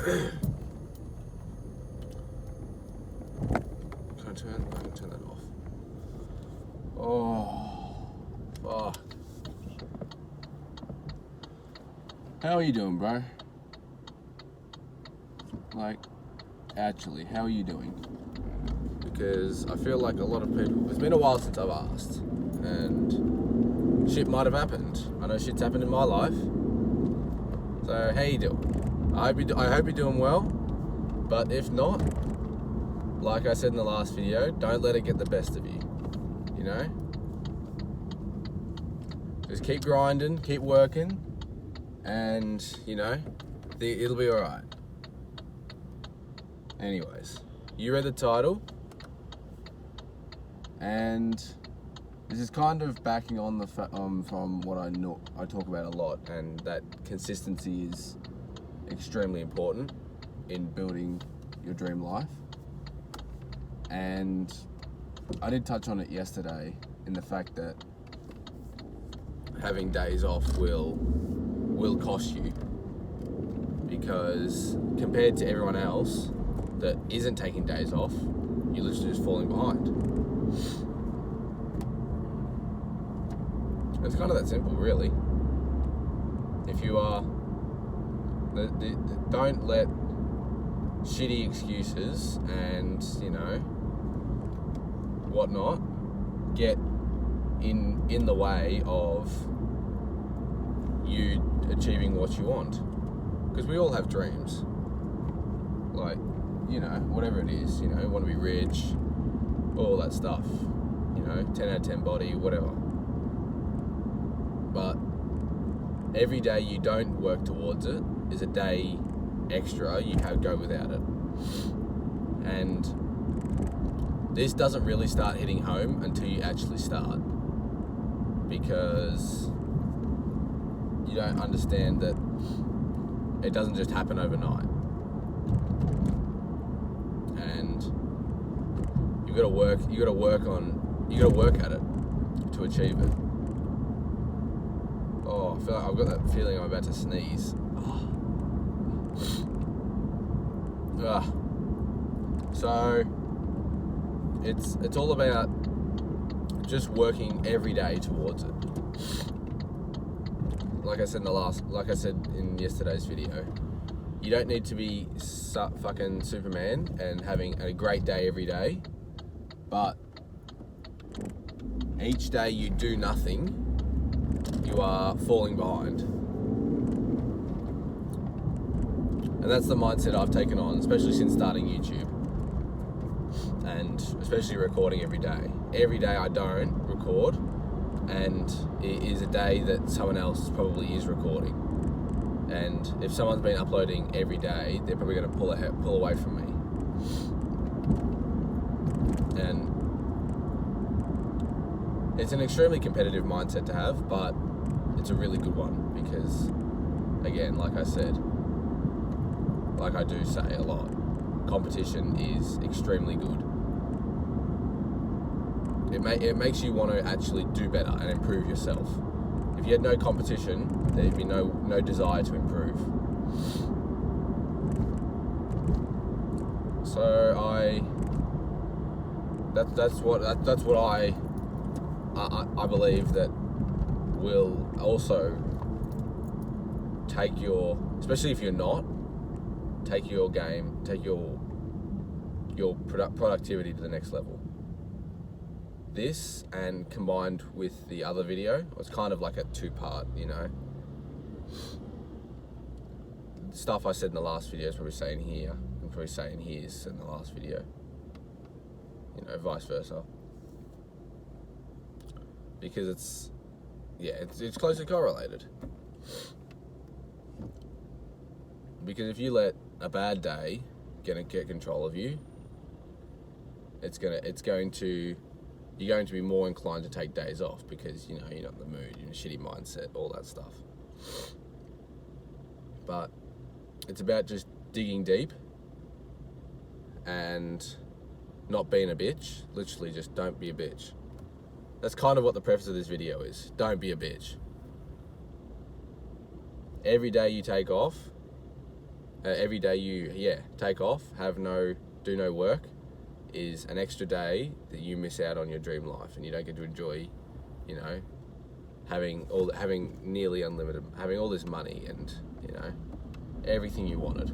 I can turn that off. Oh, fuck. How are you doing, bro? Like, actually, how are you doing? Because I feel like a lot of people, it's been a while since I've asked, and shit might have happened. I know shit's happened in my life. So, how you doing? I hope you're doing well, but if not, like I said in the last video, don't let it get the best of you, you know? Just keep grinding, keep working, and, you know, it'll be alright. Anyways, you read the title, and this is kind of backing on the from what I know I talk about a lot, and that consistency is extremely important in building your dream life. And I did touch on it yesterday in the fact that having days off will cost you, because compared to everyone else that isn't taking days off, you're literally just falling behind. It's kind of that simple, really. If you are, don't let shitty excuses and, you know, whatnot get in the way of you achieving what you want. Because we all have dreams. Like, you know, whatever it is, you know, want to be rich, all that stuff, you know, 10 out of 10 body, whatever. But every day you don't work towards it is a day extra you have go without it. And this doesn't really start hitting home until you actually start, because you don't understand that it doesn't just happen overnight. And you gotta work at it to achieve it. Oh, I feel like I've got that feeling I'm about to sneeze. So it's all about just working every day towards it. Like I said in yesterday's video, you don't need to be fucking Superman and having a great day every day, but each day you do nothing, you are falling behind. And that's the mindset I've taken on, especially since starting YouTube, and especially recording every day. Every day I don't record, and it is a day that someone else probably is recording. And if someone's been uploading every day, they're probably going to pull away from me. And it's an extremely competitive mindset to have, but it's a really good one, because, again, like I said, like I do say a lot, competition is extremely good. It makes you want to actually do better and improve yourself. If you had no competition, there'd be no desire to improve. So that's what I believe that will also take your, especially if you're not, take your game, take your productivity to the next level. This, and combined with the other video, it's kind of like a two-part, you know. The stuff I said in the last video is probably saying here, and probably saying here's in the last video. You know, vice versa. Because it's closely correlated. Because if you let a bad day get control of you, you're going to be more inclined to take days off, because, you know, you're not in the mood, you're in a shitty mindset, all that stuff. But it's about just digging deep and not being a bitch. Literally, just don't be a bitch. That's kind of what the preface of this video is. Don't be a bitch. Every day you take off every day you take off, do no work, is an extra day that you miss out on your dream life, and you don't get to enjoy, having nearly unlimited, having all this money and everything you wanted.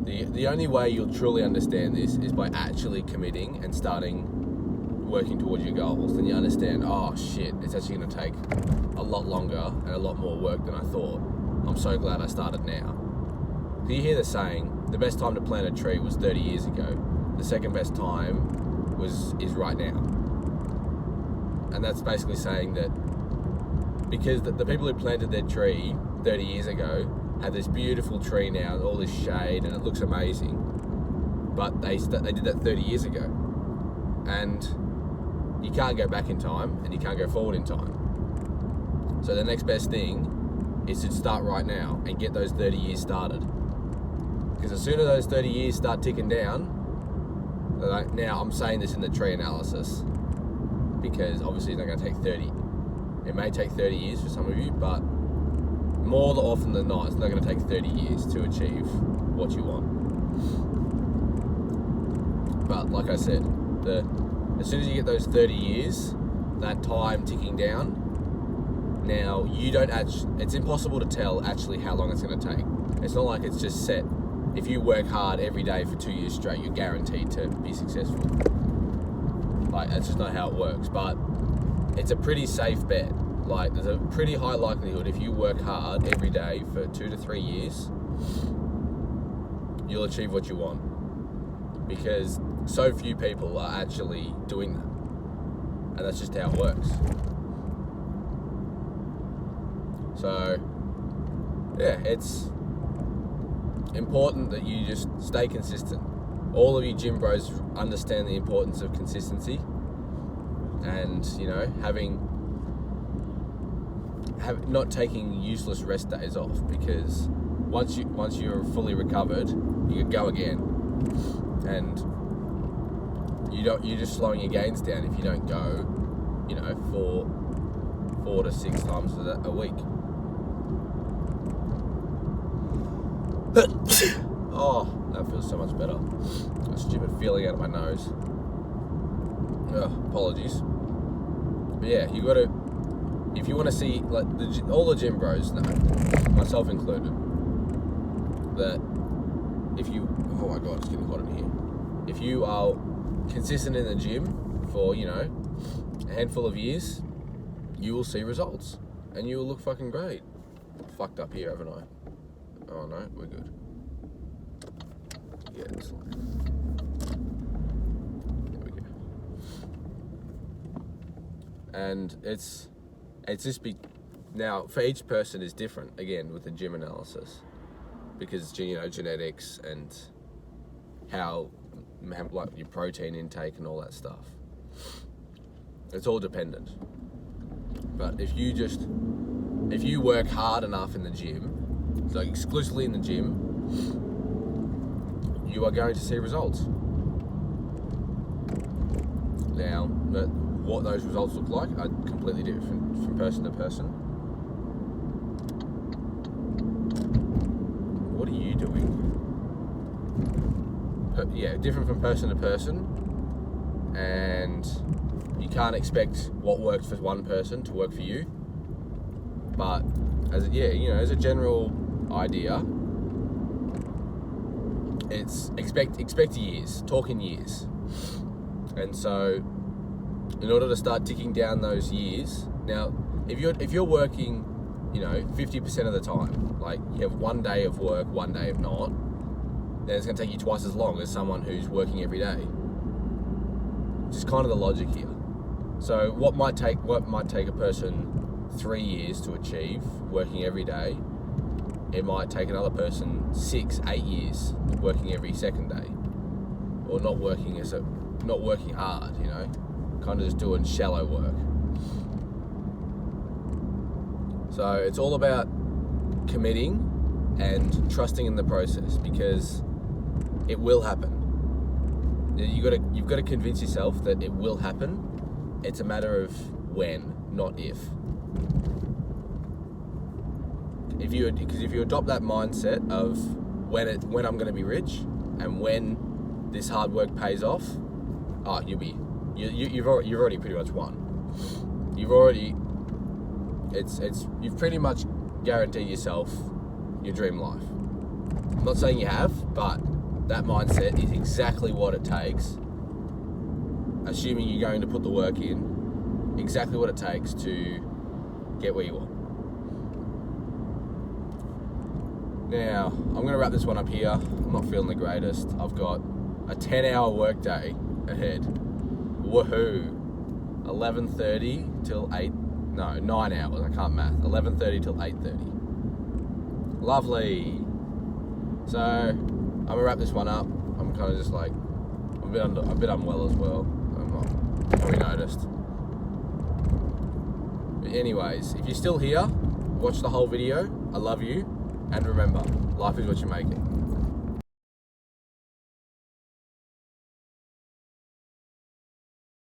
The only way you'll truly understand this is by actually committing and starting working towards your goals. Then you understand, oh shit, it's actually going to take a lot longer and a lot more work than I thought. I'm so glad I started now. So you hear the saying, the best time to plant a tree was 30 years ago. The second best time is right now. And that's basically saying that because the people who planted their tree 30 years ago have this beautiful tree now, all this shade, and it looks amazing. But they did that 30 years ago. And you can't go back in time, and you can't go forward in time. So the next best thing is to start right now and get those 30 years started. Because as soon as those 30 years start ticking down, now I'm saying this in the tree analysis, because obviously it's not going to take 30. It may take 30 years for some of you, but more often than not, it's not going to take 30 years to achieve what you want. But like I said, as soon as you get those 30 years, that time ticking down, now it's impossible to tell actually how long it's going to take. It's not like it's just set. If you work hard every day for 2 years straight, you're guaranteed to be successful. Like, that's just not how it works. But it's a pretty safe bet. Like, there's a pretty high likelihood if you work hard every day for 2 to 3 years, you'll achieve what you want. Because so few people are actually doing that. And that's just how it works. So, yeah, it's important that you just stay consistent. All of you gym bros understand the importance of consistency, and not taking useless rest days off, because once you're fully recovered, you can go again, and you're just slowing your gains down if you don't go 4 to 6 times a week. Oh, that feels so much better. A stupid feeling out of my nose. Apologies. But yeah, you got to, if you want to see, like, all the gym bros know, myself included, that if you, oh my god, it's getting hot in here. If you are consistent in the gym for, a handful of years, you will see results. And you will look fucking great. Fucked up here, haven't I? Oh no, we're good. Yeah, excellent. There we go. And it's just now, for each person is different, again, with the gym analysis, because genetics and how like your protein intake and all that stuff. It's all dependent. But if you work hard enough in the gym, so exclusively in the gym, you are going to see results. Now, what those results look like are completely different from person to person. What are you doing? Different from person to person, and you can't expect what works for one person to work for you. But as a general idea, it's expect years, talk in years. And so in order to start ticking down those years, now if you're working 50% of the time, like you have 1 day of work, 1 day of not, then it's going to take you twice as long as someone who's working every day. Just kind of the logic here. So what might take a person 3 years to achieve working every day, it might take another person 6, 8 years working every second day, or not working hard, kind of just doing shallow work. So it's all about committing and trusting in the process, because it will happen. You've got to convince yourself that it will happen. It's a matter of when, not if. because if you adopt that mindset of when I'm going to be rich and when this hard work pays off, you've already pretty much won. You've pretty much guaranteed yourself your dream life. I'm not saying you have, but that mindset is exactly what it takes, assuming you're going to put the work in, exactly what it takes to get where you want. Now, I'm going to wrap this one up here. I'm not feeling the greatest. I've got a 10-hour workday ahead. Woohoo! 11:30 till 9 hours. I can't math. 11:30 till 8:30. Lovely. So, I'm going to wrap this one up. I'm kind of just like, I'm a bit unwell as well. I'm not probably noticed. But anyways, if you're still here, watch the whole video. I love you. And remember, life is what you make it.